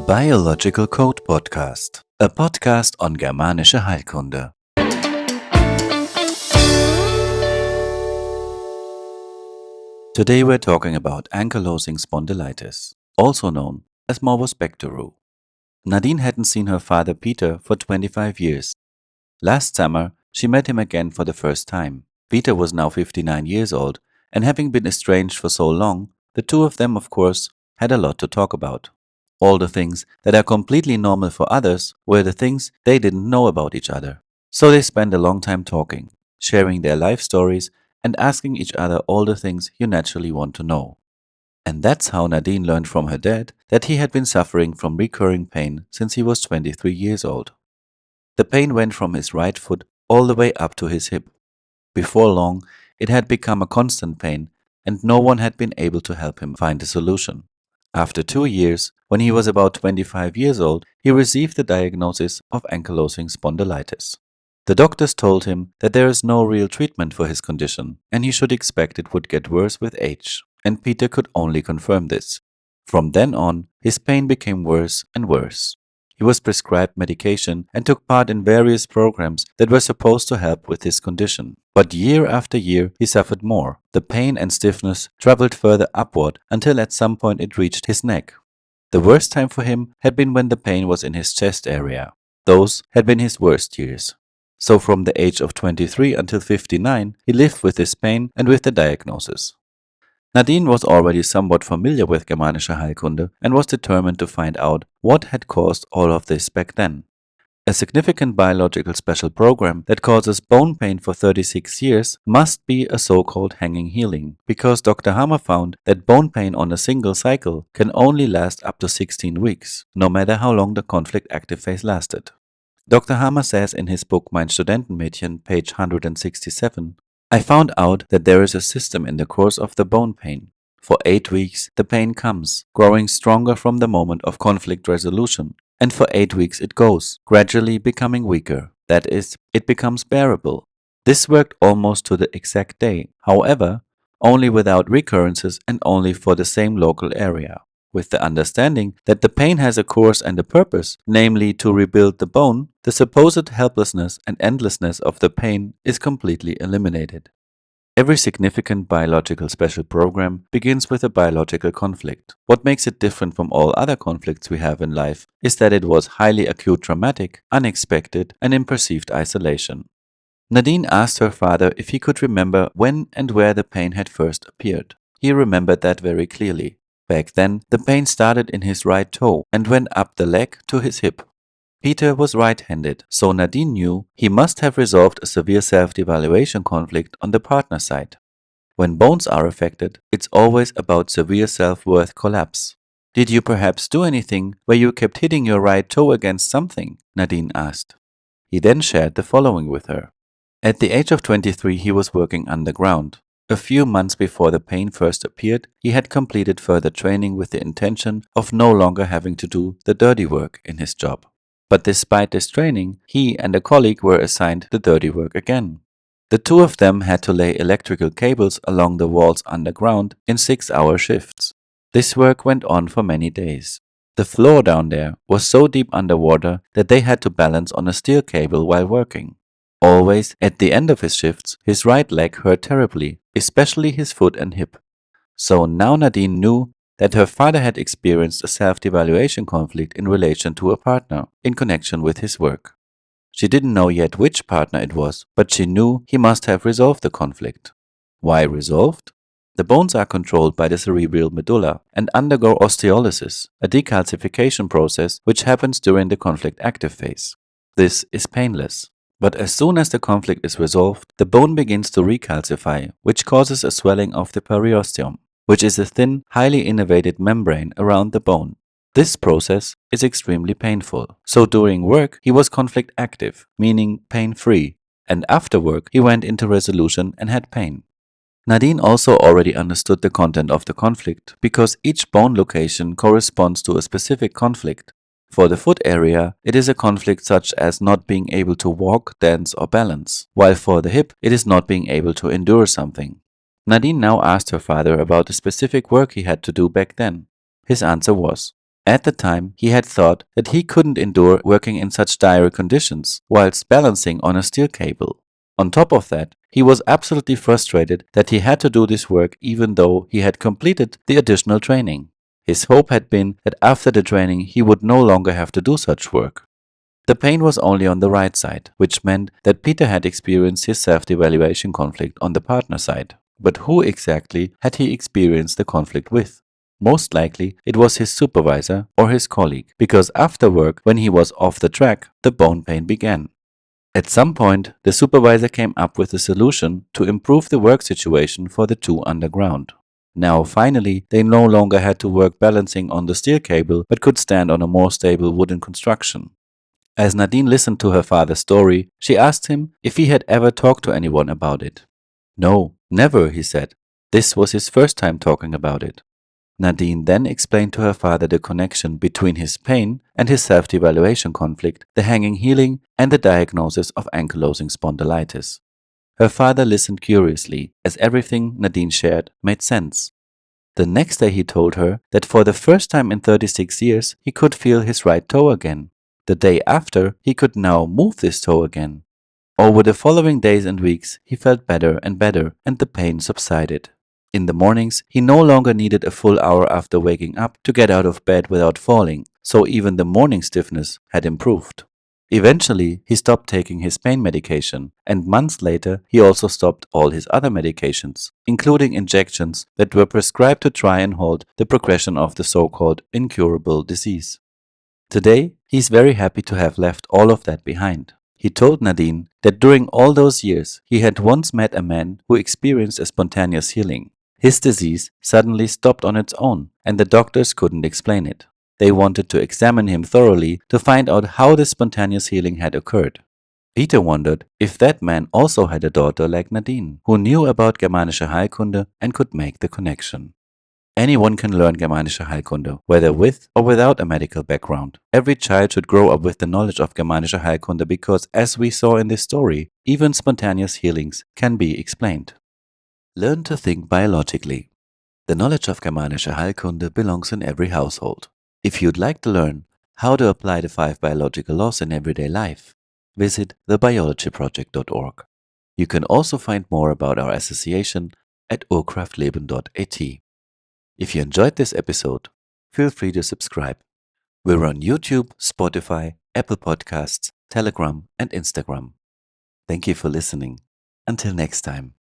Biological Code Podcast, a podcast on Germanische Heilkunde. Today we're talking about Ankylosing spondylitis, also known as morbus Bechterew. Nadine hadn't seen her father Peter for 25 years. Last summer, she met him again for the first time. Peter was now 59 years old, and having been estranged for so long, the two of them, of course, had a lot to talk about. All the things that are completely normal for others were the things they didn't know about each other. So they spent a long time talking, sharing their life stories and asking each other all the things you naturally want to know. And that's how Nadine learned from her dad that he had been suffering from recurring pain since he was 23 years old. The pain went from his right foot all the way up to his hip. Before long, it had become a constant pain, and no one had been able to help him find a solution. After 2 years, when he was about 25 years old, he received the diagnosis of ankylosing spondylitis. The doctors told him that there is no real treatment for his condition, and he should expect it would get worse with age, and Peter could only confirm this. From then on, his pain became worse and worse. He was prescribed medication and took part in various programs that were supposed to help with his condition. But year after year, he suffered more. The pain and stiffness traveled further upward until at some point it reached his neck. The worst time for him had been when the pain was in his chest area. Those had been his worst years. So from the age of 23 until 59, he lived with this pain and with the diagnosis. Nadine was already somewhat familiar with Germanische Heilkunde and was determined to find out what had caused all of this back then. A significant biological special program that causes bone pain for 36 years must be a so-called hanging healing, because Dr. Hammer found that bone pain on a single cycle can only last up to 16 weeks, no matter how long the conflict active phase lasted. Dr. Hammer says in his book Mein Studentenmädchen, page 167, I found out that there is a system in the course of the bone pain. For 8 weeks, the pain comes, growing stronger from the moment of conflict resolution. And for 8 weeks it goes, gradually becoming weaker. That is, it becomes bearable. This worked almost to the exact day. However, only without recurrences and only for the same local area, with the understanding that the pain has a course and a purpose, namely to rebuild the bone. The supposed helplessness and endlessness of the pain is completely eliminated. Every significant biological special program begins with a biological conflict. What makes it different from all other conflicts we have in life is that it was highly acute traumatic, unexpected, and in perceived isolation. Nadine asked her father if he could remember when and where the pain had first appeared. He remembered that very clearly. Back then, the pain started in his right toe and went up the leg to his hip. Peter was right-handed, so Nadine knew he must have resolved a severe self-devaluation conflict on the partner side. When bones are affected, it's always about severe self-worth collapse. Did you perhaps do anything where you kept hitting your right toe against something? Nadine asked. He then shared the following with her. At the age of 23, he was working underground. A few months before the pain first appeared, he had completed further training with the intention of no longer having to do the dirty work in his job. But despite this training, he and a colleague were assigned the dirty work again. The two of them had to lay electrical cables along the walls underground in 6-hour shifts. This work went on for many days. The floor down there was so deep underwater that they had to balance on a steel cable while working. Always, at the end of his shifts, his right leg hurt terribly, especially his foot and hip. So now Nadine knew that her father had experienced a self-devaluation conflict in relation to a partner in connection with his work. She didn't know yet which partner it was, but she knew he must have resolved the conflict. Why resolved? The bones are controlled by the cerebral medulla and undergo osteolysis, a decalcification process which happens during the conflict active phase. This is painless. But as soon as the conflict is resolved, the bone begins to recalcify, which causes a swelling of the periosteum, which is a thin, highly innervated membrane around the bone. This process is extremely painful. So during work, he was conflict active, meaning pain-free, and after work, he went into resolution and had pain. Nadine also already understood the content of the conflict, because each bone location corresponds to a specific conflict. For the foot area, it is a conflict such as not being able to walk, dance, or balance, while for the hip, it is not being able to endure something. Nadine now asked her father about the specific work he had to do back then. His answer was, At the time, he had thought that he couldn't endure working in such dire conditions whilst balancing on a steel cable. On top of that, he was absolutely frustrated that he had to do this work even though he had completed the additional training. His hope had been that after the training he would no longer have to do such work. The pain was only on the right side, which meant that Peter had experienced his self-devaluation conflict on the partner side. But who exactly had he experienced the conflict with? Most likely, it was his supervisor or his colleague, because after work, when he was off the track, the bone pain began. At some point, the supervisor came up with a solution to improve the work situation for the two underground. Now, finally, they no longer had to work balancing on the steel cable, but could stand on a more stable wooden construction. As Nadine listened to her father's story, she asked him if he had ever talked to anyone about it. No, never, he said. This was his first time talking about it. Nadine then explained to her father the connection between his pain and his self-devaluation conflict, the hanging healing, and the diagnosis of ankylosing spondylitis. Her father listened curiously, as everything Nadine shared made sense. The next day he told her that for the first time in 36 years he could feel his right toe again. The day after, he could now move this toe again. Over the following days and weeks, he felt better and better, and the pain subsided. In the mornings, he no longer needed a full hour after waking up to get out of bed without falling, so even the morning stiffness had improved. Eventually, he stopped taking his pain medication, and months later, he also stopped all his other medications, including injections that were prescribed to try and halt the progression of the so-called incurable disease. Today, he's very happy to have left all of that behind. He told Nadine that during all those years, he had once met a man who experienced a spontaneous healing. His disease suddenly stopped on its own, and the doctors couldn't explain it. They wanted to examine him thoroughly to find out how this spontaneous healing had occurred. Peter wondered if that man also had a daughter like Nadine, who knew about Germanische Heilkunde and could make the connection. Anyone can learn Germanische Heilkunde, whether with or without a medical background. Every child should grow up with the knowledge of Germanische Heilkunde because, as we saw in this story, even spontaneous healings can be explained. Learn to think biologically. The knowledge of Germanische Heilkunde belongs in every household. If you'd like to learn how to apply the 5 biological laws in everyday life, visit thebiologyproject.org. You can also find more about our association at urkraftleben.at. If you enjoyed this episode, feel free to subscribe. We're on YouTube, Spotify, Apple Podcasts, Telegram, and Instagram. Thank you for listening. Until next time.